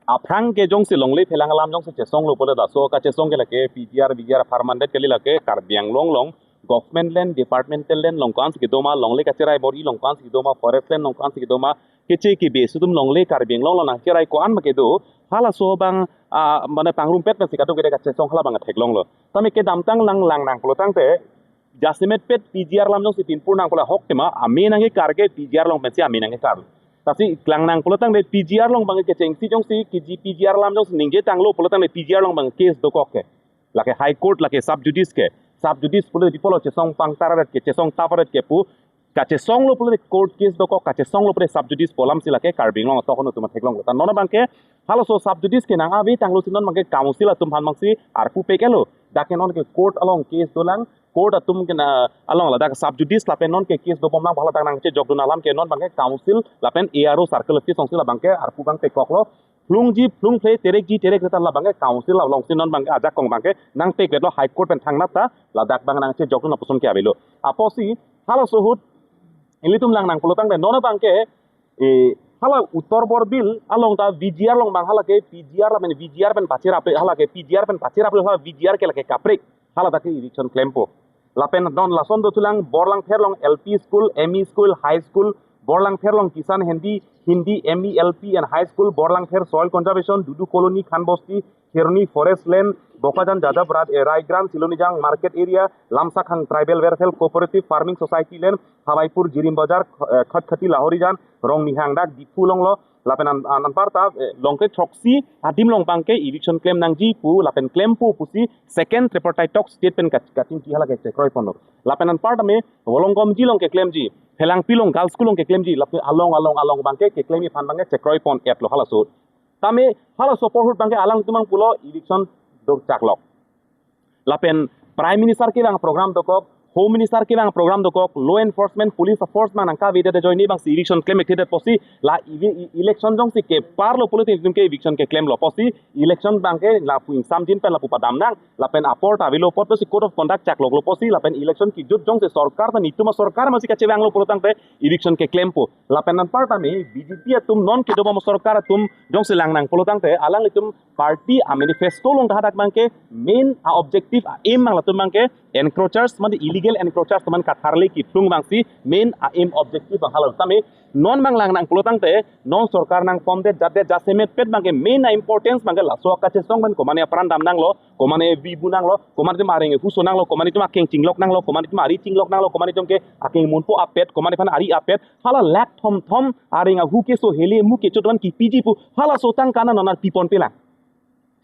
aprang ke jong si longlei phelang lam jong si chesong lo pole da so ka chesong ke lake PGR permanent ke lake karbiang long government land departmental land longkans ki doma longlei ka cherai bori longkans ki doma forest land longkans ki doma keche ki be sudum longlei karbiang long na cherai ko an ma ke do hala so bang mane pangrum pet si ka to ke ka chesong hala bang theklong lo tami ke damtang lang nang polo tang te Jasimet pet PGR lam jong si pinpur nang pula hok tema amin ange karge PGR long pensi amin ange kar tapi klang nang pulotang de PGR long bang ke cheng si jong si ki PGR lam jong ningge tanglo pulotang de PGR long bang case do kok ke lake high court lake sub judice pulot di polo chesong pang tararat ke chesong taparat ke pu ka chesong lo pulot court case do kok ka chesong lo pulot sub judice polam si lake karbing long to hono tuma theklong ta nono bang ke halo so sub judice ke nang abi tanglo sinon bang ke council atum han bang si arpu pe kelo dake non ke court along case dolang court atum ke na along la dak sub judice la pen non ke case do pom nang bhala tak nang che jogdun alam ke non bang ke council la pen ARO circle office song la bang ke arpu bang pe koklo flung play terek ta la bang ke council la long sinon bang ke ajak kong bang ke nang pe lo high court pen thang na ta la dak bang nang che jogdun aposon ke abelo aposi halo so hut ilitum lang nang pulotang de non bang ke e hala uttor bor bil along ta VGR long bang hala ke PGR la men VGR pen pachira pe hala ke PGR pen pachira pe hala VGR ke la ke kaprek hala ta ke election claim po lapen don lason do tulang borlang pherlong LP school ME school high school borlang pherlong kisan hindi ME LP and high school borlang pher soil conservation dudu colony khanbosti kherni forest land bokajan jadab raigram silonijang market area lamsakhang tribal welfare cooperative farming society land hawaipur jirim bazar khatkhati lahorijan rong nihangdak dipulonglo lapen an parta longke troxi adim long bangke election claim nang ji pu lapen claim pu pusi second tripartite talk state pen katin ki hala ke kroi pono lapen an parta me wolongom ji long ke claim ji helang pilong girls school long ke claim ji lapen along bangke ke claim fan bangke chekroi pon et lo hala so tame hala so porhut bangke alang tumang pulo election do chaklok lapen prime minister ke bang program dokok Home Minister ke bang program dokok law enforcement police force man angka vide de joini bang election claim ekte posi la election jong si ke parlo politik tum ke election ke claim lo posi election bang ke la puing samjin pen la pupa damnang la pen aport avilo pot posi code of conduct chak lo posi la pen election ki jut jong se sarkar ta nituma sarkar masi ka che bang lo polotang te election ke claim po la pen nan part me BJP tum non ke do sarkar tum jong se lang nang polotang te alang tum party a manifesto long dak bang ke main objective aim mang la tum bang ke encroachers man illegal encroachers man katharle ki plung bangsi main aim objective bang halal tame non bang lang nang polotang te non sarkar nang pom de jade jasemet pet bang ke main importance bang la so ka che song ban ko mane pran dam nang lo ko mane vibu nang lo ko mane marenge hu so nang lo ko mane tuma keng chinglok nang lo ko mane tuma ari chinglok nang lo ko mane jong ke aking munpo apet ko mane fan ari apet hala lak thom aringa hu ke so hele mu ke chotwan ki piji pu hala so tang kana nonar pipon pelang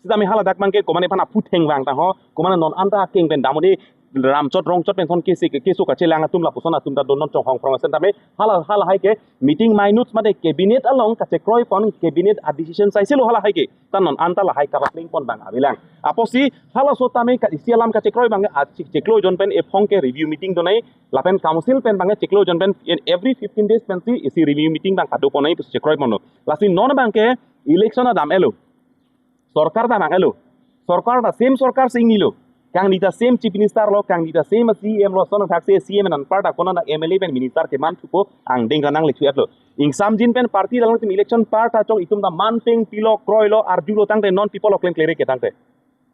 sida mi hala dak bang ke ko mane fan apu theng bang ta ho ko mane non anta keng ben damodi ramchot rongchot pen thon kesu ka chelang atum la pusona tum da donon chong hong from tame hala hai ke meeting minutes made cabinet along ka che kroi pon cabinet a decision sai selo hala hai ke tanon anta la hai ka pling pon bang abilang aposi hala so tame ka isialam ka che kroi bang a cheklo jon pen e phong ke review meeting donai la pen council pen bang cheklo jon pen every 15 days pen si isi review meeting bang ka do ponai che kroi pono lasi non bang ke election adam elo sarkar da bang elo sarkar da same sarkar sing nilo kang dita same chief minister lo kang dita same CM lo sono thakse CM nan parta kono na MLA pen minister ke man thupo ang deng ranang le thuat lo ing samjin pen party lang tim election parta chong itum da man ping pilo kroi lo arjulo tang te non people lo claim clear ke tang te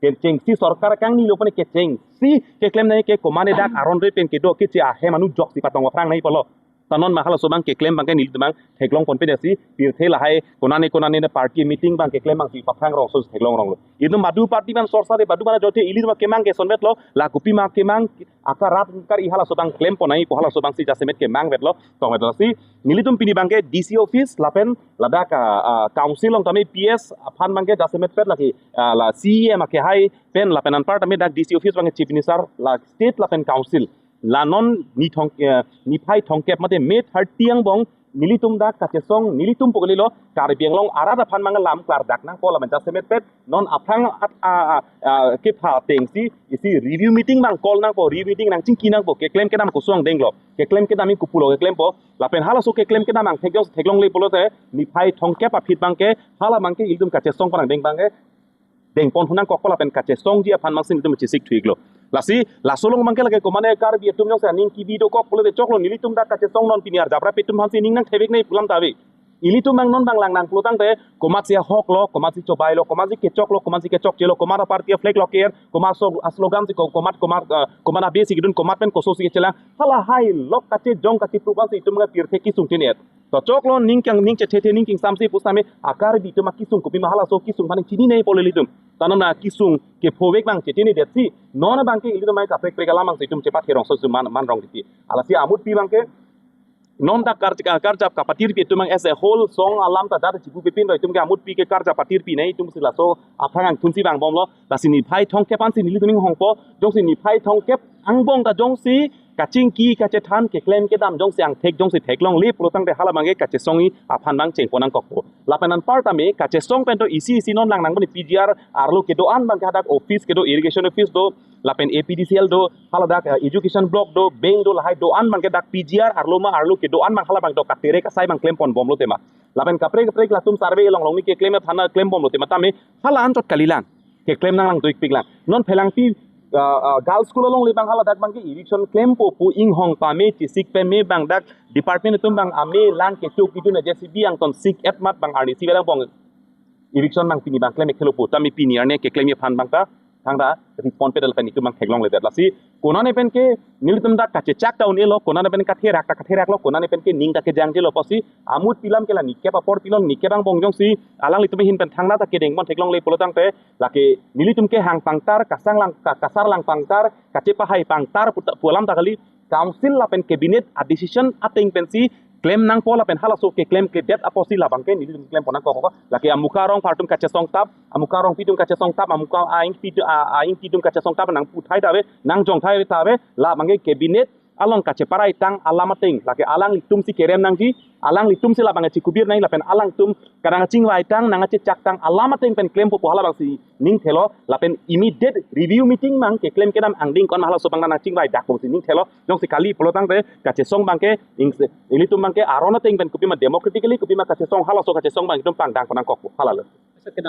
ke cheng si sarkar kang ni lo pen ke cheng si ke claim nai ke komane dak aron re pen ke do ke cha he manu jok si patong frang nai polo tanon mahala sobang ke claim bang ke nil bang theklong kon pe desi pir thela hai konane ne party meeting bang ke claim bang si paphang rong so theklong rong lo idu madu party ban sorsa de badu bana jote ilir ma kemang ke sonbet lo la kupi ma kemang akarat kar i hala sobang claim ponai po hala sobang si jasemet ke mang bet lo tong bet si nilitum pini bang ke DC office lapen ladak council long tame PS phan bang ke jasemet pet laki la CEM ke hai pen lapen an part ame dak DC office bang chief minister la state lapen council la non ni phai thongkep mate me 30 ang bong nilitum da kachesong nilitum pogolilo karbiang long arada phan mang lam klar dak nang pola menta semet pet non aphang ke pha teng si isi review meeting mang call nang po review meeting nang chingki nang po ke claim ke dam ko suang denglo ke claim ke dami kupulo ke claim po lapen hala so ke claim ke dam ang theklong le polo te ni phai thongkep a phit bang ke hala mang ke iltum kachesong parang deng bang ke deng pon hunang kokol apen kachesong ji aphan mang sin iltum chisik thuiglo lasi lasolong mangke lage ko mane kar bi tum jong sa ning ki video ko pole de choklo nili tum da kache song non piniar jabra petum hansi ning nang thebek nei pulam tabe ili tu mang non bang lang nang plutang te komat sia hok lo komat si cobai lo komat si kecok lo komat si kecok jelo komat partia flag lo ker komat so slogan si komat abis si gidun komat pen koso si chela hala hai lok kache jong kache tuban si tum ga tirthe ki sung tinet to chok lo ning che the ning king samsi pusame akar bi tuma kisung ko bi mahala so kisung bani chini nei poleli tum tanam na kisung ke phowek bang che tini det si non bang ke ili mai ka prek prek lamang si tum che pat herong so man rong ti ala si amut pi bang ke non da karja kapatir pi tumang as a whole song alam ta dar chibu pipin roi tum ga amut pi ke karja patir pi nei tum sila so aphangang thunsi bang bom lo la sini phai thong ke pan si nili tuming hongpo jong sini phai thong ke angbong ka jong si kaching ki kache than ke claim ke dam jong siang thek jong si thek long li plotang de hala mangi kache songi aphan bang cheng ponang kokpo lapanan parta me kache song pento isi non lang nang bani PGR arlo ke do an bang ka dak office ke do irrigation office do lapen APDCL do hala dak education block do bank do lahai do an bang ke dak PGR arlo ke do an bang hala bang do katere ka sai bang claim pon bom lo tema lapen kapre la tum survey long long mi ke claim thana claim bom lo tema tame hala an tot kalilang ke claim nang lang doik piklang non phelang pi girls school long libang hala dak bang ke eviction claim po pu ing hong pa me ti sik pe me bang dak department tum bang ame lang ke chuk kitu na JCB ang ton sik et mat bang arni si bang bong eviction bang pini bang claim ke khelo pu tami pini arne ke claim ye phan bang ka thangda respond pe dal pen itu bang theklong le dat lasi kona ne pen ke nilitum dak ka che chak taun elo kona ne pen ka therak lo kona ne pen ke ning dak ke jang je lo posi amut pilam ke la nikke pa por pilon nikke bang bong jong si alang litum hin pen thangna ta ke deng mon theklong le polotang te lake nilitum ke hang pangtar kasar lang pangtar kache pa hai pangtar pulam ta kali council la pen cabinet a decision ating pensi claim nang pola pen hala so ke claim ke det aposi la bangke ni claim pona ko laki amukarong partum kache song tap amukarong pitum kache song tap amuka aing pitum kache song tap nang puthai tabe nang jong thai tabe la bangke cabinet along kache parai tang alamating laki alang litum si kerem nang ji alang litum si la bangke cikubir nai la pen alang tum kadang cing wai tang nang che chak tang alamating pen claim po hala bang si ning thelo la pen immediate review meeting mang ke claim kedam angding kon hala so bang nang cing wai dak bong si ning thelo jong si kali polotang te kache song bangke ini tum bangke arona ting pen kupima democratically kupima kache song hala so kache song bang itum pang dang konang kok hala le